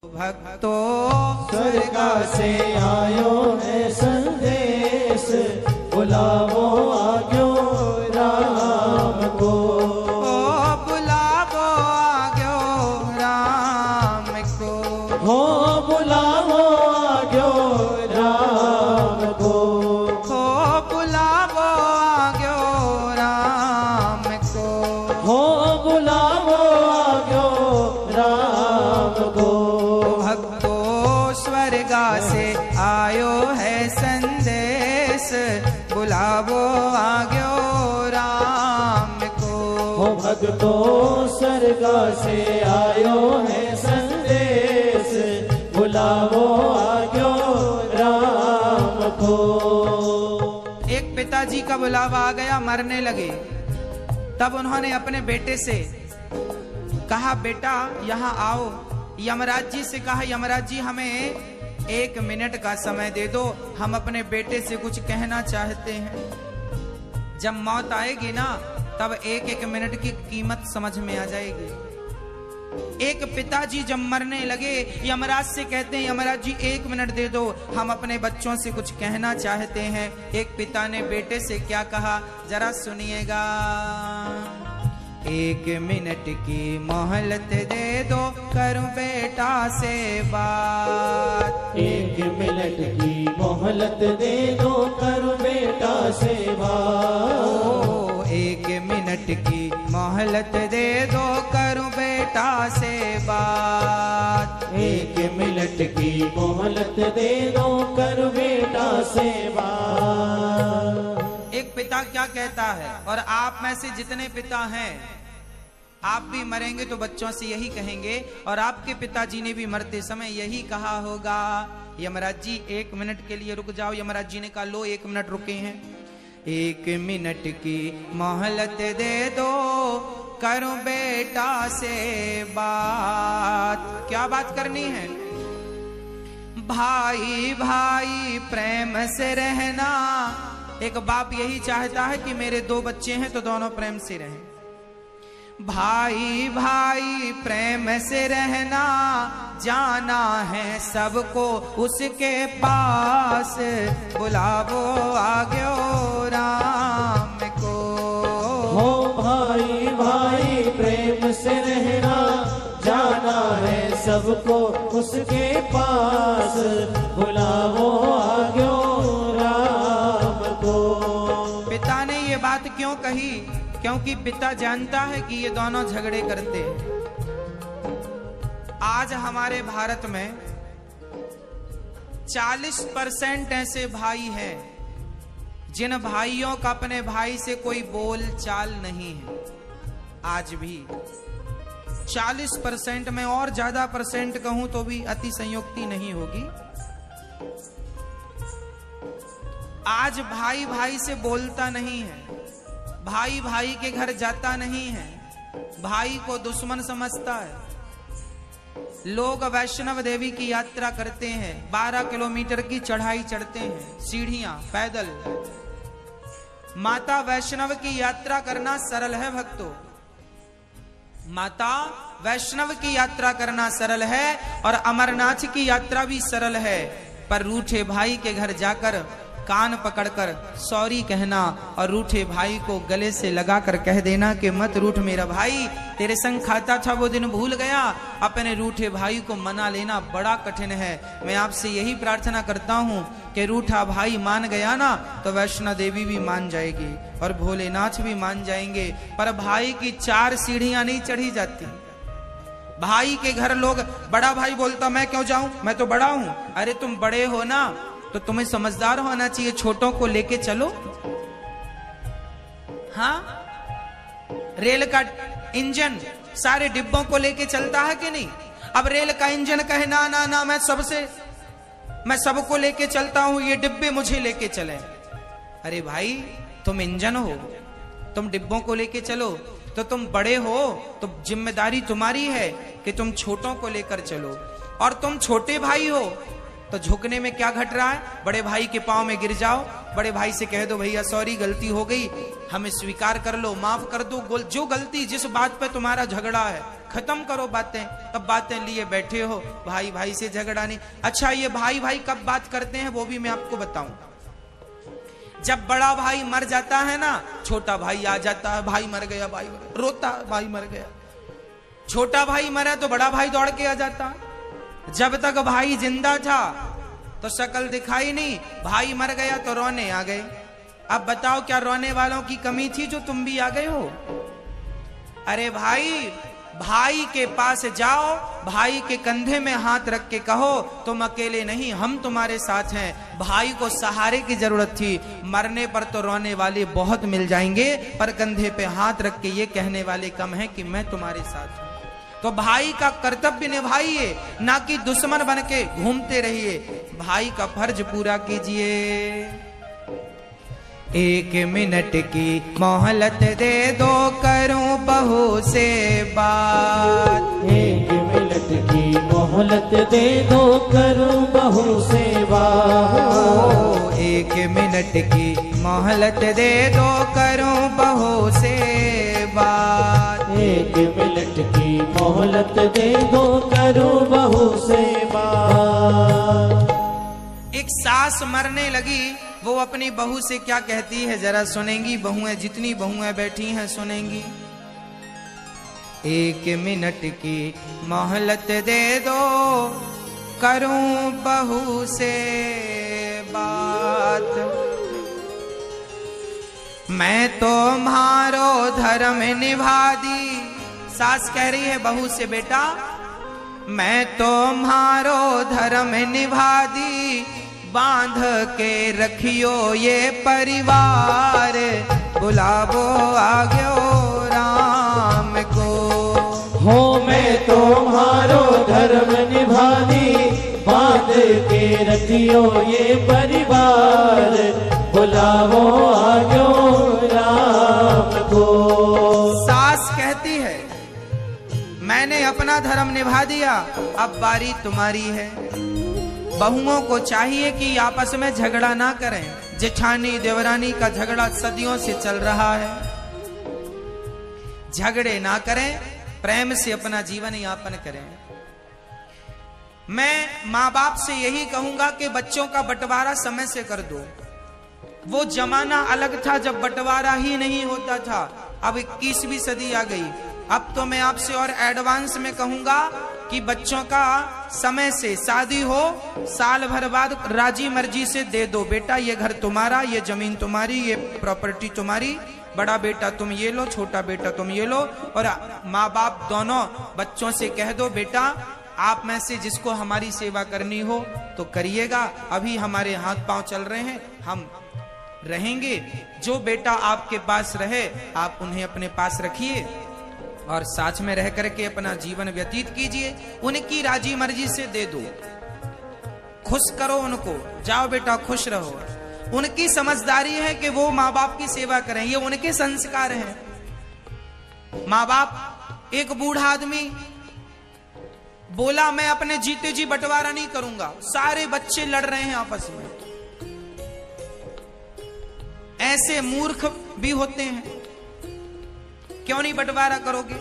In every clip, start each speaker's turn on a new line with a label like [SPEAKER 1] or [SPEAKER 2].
[SPEAKER 1] भक्तों
[SPEAKER 2] स्वर्ग से आयो है संदेश, बुलावो आग्यो राम को।
[SPEAKER 1] बुलावो आग्यो राम को।
[SPEAKER 2] हो बुलावो आग्यो राम को।
[SPEAKER 1] हो बुलावो आग्यो राम को।
[SPEAKER 2] हो बुलावो आग्यो राम को।
[SPEAKER 1] स्वर्गा से आयो है संदेश, बुलावो आग्यो राम को।
[SPEAKER 2] हो भक्तों स्वर्ग से आयो है संदेश, बुलावो आग्यो राम को।
[SPEAKER 1] एक पिताजी का बुलावा आ गया, मरने लगे। तब उन्होंने अपने बेटे से कहा, बेटा यहाँ आओ। यमराज जी से कहा, यमराज जी हमें 1 मिनट का समय दे दो, हम अपने बेटे से कुछ कहना चाहते हैं। जब मौत आएगी ना, तब 1-1 मिनट की कीमत समझ में आ जाएगी। एक पिताजी जब मरने लगे, यमराज से कहते हैं, यमराज जी 1 मिनट दे दो, हम अपने बच्चों से कुछ कहना चाहते हैं। एक पिता ने बेटे से क्या कहा, जरा सुनिएगा। 1 मिनट की मोहलत दे दो, करूं बेटा से बात।
[SPEAKER 2] 1 मिनट की मोहलत दे दो, करूं बेटा से बात।
[SPEAKER 1] 1 मिनट की मोहलत दे दो, करूं बेटा से बात।
[SPEAKER 2] 1 मिनट की मोहलत दे दो, करूं बेटा से बात।
[SPEAKER 1] एक पिता क्या कहता है, और आप में से जितने पिता हैं, आप भी मरेंगे तो बच्चों से यही कहेंगे, और आपके पिताजी ने भी मरते समय यही कहा होगा, यमराज जी 1 मिनट के लिए रुक जाओ। यमराज जी ने कहा, लो 1 मिनट रुके हैं। 1 मिनट की मोहलत दे दो, करूं बेटा से बात। क्या बात करनी है? भाई भाई प्रेम से रहना। एक बाप यही चाहता है कि मेरे 2 बच्चे हैं तो दोनों प्रेम से रहें। भाई भाई प्रेम से रहना, जाना है सबको उसके पास, बुलावो आग्यो राम को।
[SPEAKER 2] हो भाई भाई प्रेम से रहना, जाना है सबको उसके पास, बुलावो आग्यो राम को।
[SPEAKER 1] पिता ने ये बात क्यों कही? क्योंकि पिता जानता है कि ये दोनों झगड़े करते हैं। आज हमारे भारत में 40% ऐसे भाई हैं जिन भाइयों का अपने भाई से कोई बोल चाल नहीं है। आज भी 40% में, और ज्यादा परसेंट कहूं तो भी अति संयुक्ति नहीं होगी। आज भाई भाई से बोलता नहीं है, भाई भाई के घर जाता नहीं है, भाई को दुश्मन समझता है। लोग वैष्णव देवी की यात्रा करते हैं, 12 किलोमीटर की चढ़ाई चढ़ते हैं, सीढ़ियां पैदल। माता वैष्णव की यात्रा करना सरल है भक्तों, माता वैष्णव की यात्रा करना सरल है, और अमरनाथ की यात्रा भी सरल है। पर रूठे भाई के घर जाकर कान पकड़कर सॉरी कहना, और रूठे भाई को गले से लगाकर कह देना कि मत रूठ मेरा भाई, तेरे संग खाता था वो दिन भूल गया। अपने रूठे भाई को मना लेना बड़ा कठिन है। मैं आपसे यही प्रार्थना करता हूँ कि रूठा भाई मान गया ना, तो वैष्णो देवी भी मान जाएगी और भोलेनाथ भी मान जाएंगे। पर भाई की 4 सीढ़ियां नहीं चढ़ी जाती। भाई के घर लोग, बड़ा भाई बोलता मैं क्यों जाऊं, मैं तो बड़ा हूं। अरे तुम बड़े हो ना, तो तुम्हें समझदार होना चाहिए, छोटों को लेके चलो। हाँ, रेल का इंजन सारे डिब्बों को लेके चलता है कि नहीं? अब रेल का इंजन कहे ना ना ना, मैं सबको लेके चलता हूं, ये डिब्बे मुझे लेके चले। अरे भाई, तुम इंजन हो, तुम डिब्बों को लेके चलो, तो तुम बड़े हो तो जिम्मेदारी तुम्हारी है कि तुम छोटों को लेकर चलो। और तुम छोटे भाई हो तो झुकने में क्या घट रहा है? बड़े भाई के पांव में गिर जाओ, बड़े भाई से कह दो भैया सॉरी गलती हो गई, हमें स्वीकार कर लो, माफ कर दो। जो गलती जिस बात पे तुम्हारा झगड़ा है खत्म करो बातें। तब बातें लिए बैठे हो, भाई भाई से झगड़ा नहीं। अच्छा, ये भाई भाई कब बात करते हैं वो भी मैं आपको बताऊं। जब बड़ा भाई मर जाता है ना, छोटा भाई आ जाता है, भाई मर गया, भाई मर गया, रोता, भाई मर गया। छोटा भाई मरा तो बड़ा भाई दौड़ के आ जाता। जब तक भाई जिंदा था तो शक्ल दिखाई नहीं, भाई मर गया तो रोने आ गए। अब बताओ, क्या रोने वालों की कमी थी जो तुम भी आ गए हो? अरे भाई, भाई के पास जाओ, भाई के कंधे में हाथ रख के कहो तुम अकेले नहीं, हम तुम्हारे साथ हैं। भाई को सहारे की जरूरत थी, मरने पर तो रोने वाले बहुत मिल जाएंगे, पर कंधे पे हाथ रख के ये कहने वाले कम हैं कि मैं तुम्हारे साथ हूं। तो भाई का कर्तव्य निभाइए, ना कि दुश्मन बन के घूमते रहिए। भाई का फर्ज पूरा कीजिए। 1 मिनट की मोहलत दे दो, करूं बहू से बात।
[SPEAKER 2] 1 मिनट की मोहलत दे दो, करूं बहू से बात।
[SPEAKER 1] 1 मिनट की मोहलत दे दो, करूं बहू से बात।
[SPEAKER 2] 1 मिनट की मोहलत दे दो, करूं बहू से बात।
[SPEAKER 1] एक सास मरने लगी, वो अपनी बहू से क्या कहती है जरा सुनेंगी? बहुएं, जितनी बहुएं बैठी हैं सुनेंगी। 1 मिनट की मोहलत दे दो, करूं बहू से बात। मैं तो तुम्हारो धर्म निभा दी। सास कह रही है बहू से, बेटा मैं तो तुम्हारो धर्म निभा दी, बांध के रखियो ये परिवार, बुलावो आग्यो राम को।
[SPEAKER 2] हो मैं तुम्हारो धर्म निभा दी, बांध के रखियो ये परिवार, बुलावो आग्यो राम को।
[SPEAKER 1] सास कहती है मैंने अपना धर्म निभा दिया, अब बारी तुम्हारी है। बहुओं को चाहिए कि आपस में झगड़ा ना करें। जेठानी देवरानी का झगड़ा सदियों से चल रहा है। झगड़े ना करें, प्रेम से अपना जीवन यापन करें। मैं माँ बाप से यही कहूंगा कि बच्चों का बंटवारा समय से कर दो। वो जमाना अलग था जब बंटवारा ही नहीं होता था। अब 21वीं सदी आ गई। अब तो मैं आपसे और एडवांस में कहूंगा कि बच्चों का समय से शादी हो, साल भर बाद राजी मर्जी से दे दो। बेटा ये घर तुम्हारा, ये जमीन तुम्हारी, ये प्रॉपर्टी तुम्हारी, बड़ा बेटा तुम ये लो, छोटा बेटा तुम ये लो। और माँ बाप दोनों बच्चों से कह दो, बेटा आप में से जिसको हमारी सेवा करनी हो तो करिएगा, अभी हमारे हाथ पांव चल रहे हैं, हम रहेंगे। जो बेटा आपके पास रहे आप उन्हें अपने पास रखिए और साथ में रह करके अपना जीवन व्यतीत कीजिए। उनकी राजी मर्जी से दे दो, खुश करो उनको। जाओ बेटा खुश रहो। उनकी समझदारी है कि वो माँ बाप की सेवा करें, ये उनके संस्कार हैं। माँ बाप, एक बूढ़ा आदमी बोला मैं अपने जीते जी बंटवारा नहीं करूंगा, सारे बच्चे लड़ रहे हैं आपस में। ऐसे मूर्ख भी होते हैं। क्यों नहीं बंटवारा करोगे?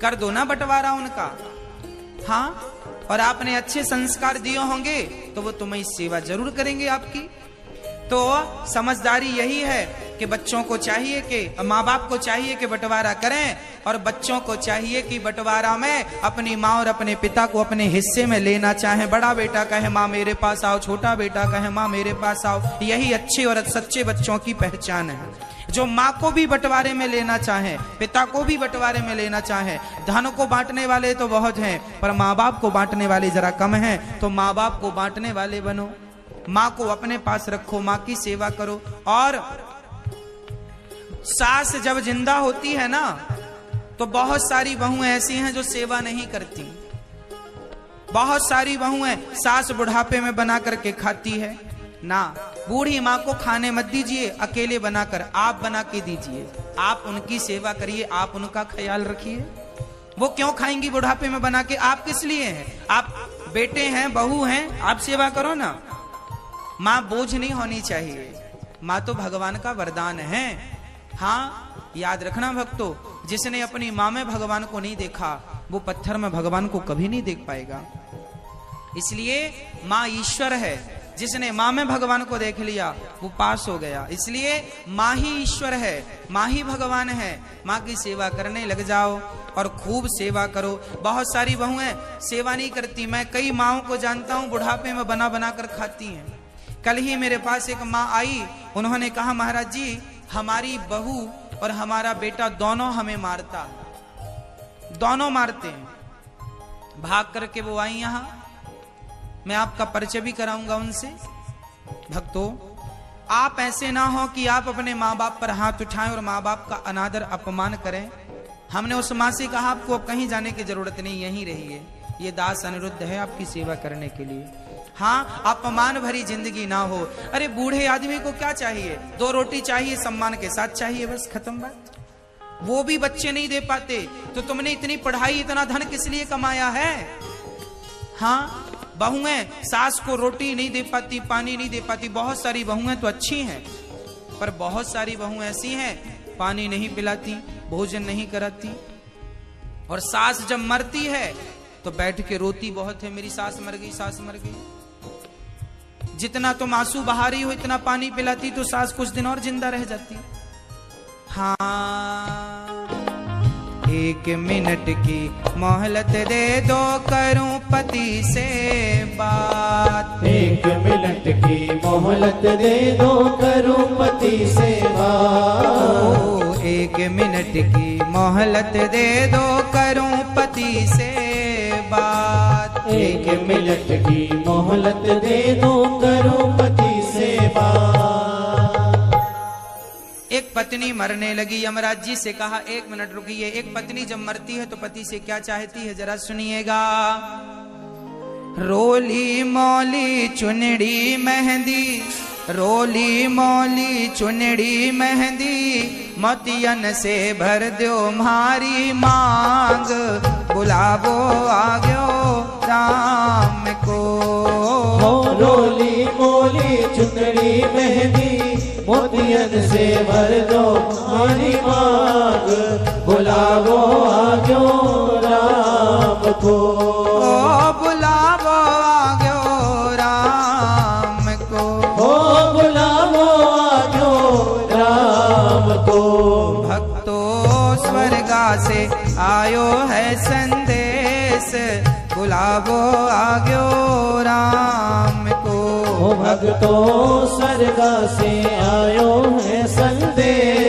[SPEAKER 1] कर दो ना बंटवारा उनका। हाँ, और आपने अच्छे संस्कार दिए होंगे तो वो तुम्हें सेवा जरूर करेंगे आपकी। तो समझदारी यही है कि बच्चों को चाहिए कि माँ बाप को चाहिए कि बंटवारा करें, और बच्चों को चाहिए कि बंटवारा में अपनी माँ और अपने पिता को अपने हिस्से में लेना चाहे। बड़ा बेटा कहे माँ मेरे पास आओ, छोटा बेटा कहे माँ मेरे पास आओ। यही अच्छे और सच्चे बच्चों की पहचान है। जो माँ को भी बंटवारे में लेना चाहे, पिता को भी बंटवारे में लेना चाहे। धन को बांटने वाले तो बहुत हैं, पर माँ बाप को बांटने वाले जरा कम हैं। तो माँ बाप को बांटने वाले बनो, माँ को अपने पास रखो, माँ की सेवा करो। और सास जब जिंदा होती है ना, तो बहुत सारी बहुएं ऐसी हैं जो सेवा नहीं करती। बहुत सारी बहुएं सास बुढ़ापे में बना करके खाती है ना। बूढ़ी माँ को खाने मत दीजिए, अकेले बनाकर आप बना के दीजिए। आप उनकी सेवा करिए, आप उनका ख्याल रखिए। वो क्यों खाएंगी बुढ़ापे में बना के? आप किस लिए हैं? आप बेटे हैं, बहू हैं, आप सेवा करो ना। माँ बोझ नहीं होनी चाहिए। माँ तो भगवान का वरदान है। हाँ, याद रखना भक्तों, जिसने अपनी माँ में भगवान को नहीं देखा वो पत्थर में भगवान को कभी नहीं देख पाएगा। इसलिए माँ ईश्वर है, जिसने माँ में भगवान को देख लिया वो पास हो गया। इसलिए माँ ही ईश्वर है, माँ ही भगवान है। माँ की सेवा करने लग जाओ और खूब सेवा करो। बहुत सारी बहुएं सेवा नहीं करती, मैं कई माँओं को जानता हूं बुढ़ापे में बना बना कर खाती हैं। कल ही मेरे पास एक माँ आई, उन्होंने कहा महाराज जी हमारी बहू और हमारा बेटा दोनों हमें मारता, दोनों मारते हैं। भाग करके वो आई यहां, मैं आपका परिचय भी कराऊंगा उनसे। भक्तों, आप ऐसे ना हो कि आप अपने माँ बाप पर हाथ उठाएं और माँ बाप का अनादर अपमान करें। हमने उस माँ से कहा आपको अब कहीं जाने की जरूरत नहीं, यहीं रहिए, ये दास अनिरुद्ध है आपकी सेवा करने के लिए। हाँ, अपमान भरी जिंदगी ना हो। अरे बूढ़े आदमी को क्या चाहिए, 2 रोटी चाहिए, सम्मान के साथ चाहिए, बस खत्म बात। वो भी बच्चे नहीं दे पाते तो तुमने इतनी पढ़ाई इतना धन किस लिए कमाया है? हाँ, बहुएं सास को रोटी नहीं दे पाती, पानी नहीं दे पाती। बहुत सारी बहुएं तो अच्छी हैं, पर बहुत सारी बहुएं ऐसी हैं पानी नहीं पिलाती, भोजन नहीं कराती। और सास जब मरती है तो बैठ के रोती बहुत है, मेरी सास मर गई, सास मर गई। जितना तुम आंसू बहा रही हो इतना पानी पिलाती तो सास कुछ दिन और जिंदा रह जाती। हाँ, 1 मिनट की मोहलत दे दो, करूं पति से बात।
[SPEAKER 2] 1 मिनट की मोहलत दे दो, करूं पति से बात।
[SPEAKER 1] 1 मिनट की मोहलत दे दो, करूं पति से बात।
[SPEAKER 2] 1 मिनट की मोहलत दे दो, करूं पति से बात।
[SPEAKER 1] एक पत्नी मरने लगी, यमराज जी से कहा 1 मिनट रुकिए। एक पत्नी जब मरती है तो पति से क्या चाहती है जरा सुनिएगा। रोली मौली चुनड़ी मेहंदी, रोली मौली चुनड़ी मेहंदी, मोतियन से भर दो मारी मांग, बुलावो आग्यो राम को।
[SPEAKER 2] रोली मोली चुनड़ी मेहंदी, मोतियन से भर दो हमारी मांग, बुलावो आग्यो राम को।
[SPEAKER 1] ओ बुलावो आग्यो राम को,
[SPEAKER 2] ओ बुलावो आग्यो राम को।
[SPEAKER 1] भक्तों स्वर्गा से आयो है संदेश, बुलावो आग्यो राम को।
[SPEAKER 2] भक्तों स्वर्ग से आयो है संदेश,